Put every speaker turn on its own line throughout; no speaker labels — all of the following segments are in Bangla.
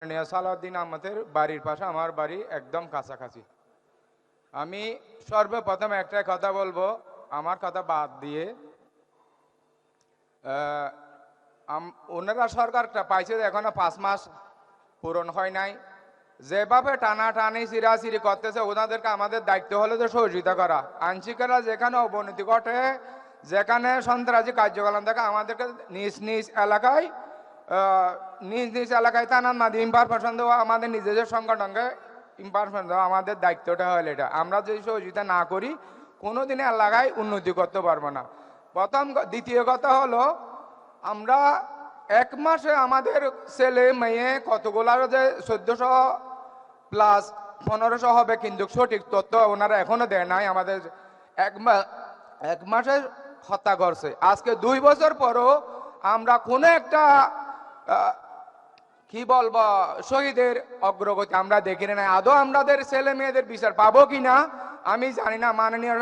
সালাউদ্দিন আহমদের বাড়ির পাশে আমার বাড়ি একদম কাছাকাছি। আমি সর্বপ্রথম একটা কথা বলবো, আমার কথা বাদ দিয়ে ওনারা সরকারটা পাইছে এখনো 5 মাস পূরণ হয় নাই। যেভাবে টানাটানি চিরাচিরি করতেছে ওনাদেরকে আমাদের দায়িত্ব হলো যে সহযোগিতা করা। আইনশৃঙ্খলা যেখানে অবনতি ঘটে, যেখানে সন্ত্রাসী কার্যকলাপ থাকে আমাদেরকে নিজ নিজ এলাকায় থানার মাধ্যমে ইনফরমেশন দেওয়া, আমাদের নিজেদের সংগঠনকে ইনফরমেশন দেওয়া আমাদের দায়িত্বটা হলো এটা। আমরা যদি সহযোগিতা না করি কোনোদিনে এলাকায় উন্নতি করতে পারবো না। দ্বিতীয় কথা হলো, আমরা 1 মাসে আমাদের ছেলে মেয়ে কতগুলো যে 1400 প্লাস 1500 হবে, কিন্তু সঠিক তথ্য ওনারা এখনো দেয় নাই। আমাদের 1 মাসে হত্যা করছে। আজকে 2 বছর পরও আমরা কোনো একটা কি বলবো শহীদের অগ্রগতি আমরা দেখি না। আদৌ আমাদের ছেলে মেয়েদের বিচার পাবো কিনা আমি জানি না। মাননীয়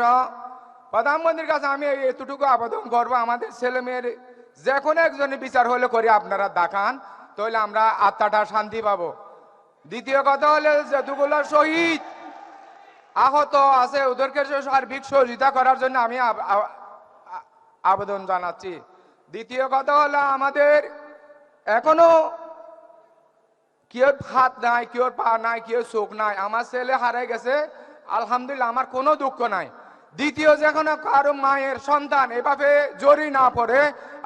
প্রধানমন্ত্রীর কাছে আমি এতটুকু আবেদন করবো, আমাদের ছেলে মেয়ের যে কোনো একজনের বিচার হলে করে আপনারা দেখান, তাহলে আমরা আত্মাটা শান্তি পাবো। দ্বিতীয় কথা হলে যতগুলো শহীদ আহত আছে ওদেরকে সার্বিক সহযোগিতা করার জন্য আমি আবেদন জানাচ্ছি। দ্বিতীয় কথা হলো, আমাদের এখনো কেউ হাত নাই, কেউ পা নাই, কেউ চোখ নাই। আমার ছেলে হারাই গেছে, আলহামদুলিল্লাহ, আমার কোনো দুঃখ নাই। দ্বিতীয়, যখন কারো মায়ের সন্তান এভাবে জড়ি না পড়ে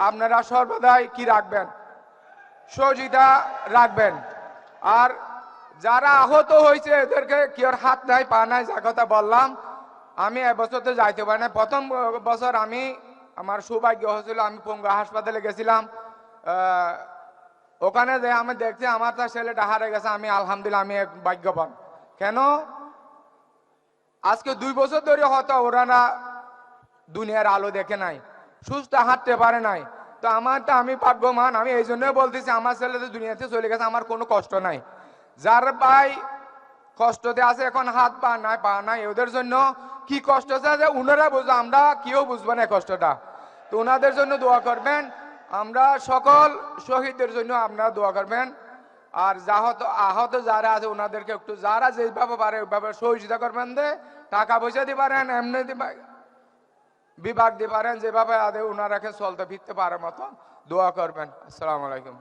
আপনারা সর্বদাই কি রাখবেন, সহযোগিতা রাখবেন। আর যারা আহত হয়েছে এদেরকে কেউ হাত নাই পা নাই, যা কথা বললাম। আমি এবছর তো যাইতে পারি না। প্রথম বছর আমার সৌভাগ্য হয়েছিল, আমি পঙ্গু হাসপাতালে গেছিলাম। ওখানে যে আমি দেখছি আমার তার ছেলেটা হারে গেছে, আমি আলহামদুলিল্লাহ আমি এক ভাগ্যবান। কেন আজকে 2 বছর ধরে হয়তো ওরা দুনিয়ার আলো দেখে নাই, সুস্থ হাঁটতে পারে নাই। তো আমি ভাগ্যবান। আমি এই জন্য বলতেছি, আমার ছেলে তো দুনিয়াতে চলে গেছে, আমার কোনো কষ্ট নাই। যার ভাই কষ্টতে আছে এখন হাত পা নাই ওদের জন্য কি কষ্ট আছে উনারা বুঝবো, আমরা কেউ বুঝবো না কষ্টটা। তো ওনাদের জন্য দোয়া করবেন। আমরা সকল শহীদদের জন্য আপনারা দোয়া করবেন। আর আহত যারা আছে ওনাদেরকে একটু যারা যেভাবে পারে ওইভাবে সহযোগিতা করবেন। টাকা পয়সা দিতে পারেন, এমনি বিভাগ দিতে পারেন, যেভাবে ওনারাকে চলতে ফিরতে পারার মতো দোয়া করবেন। আসসালামু আলাইকুম।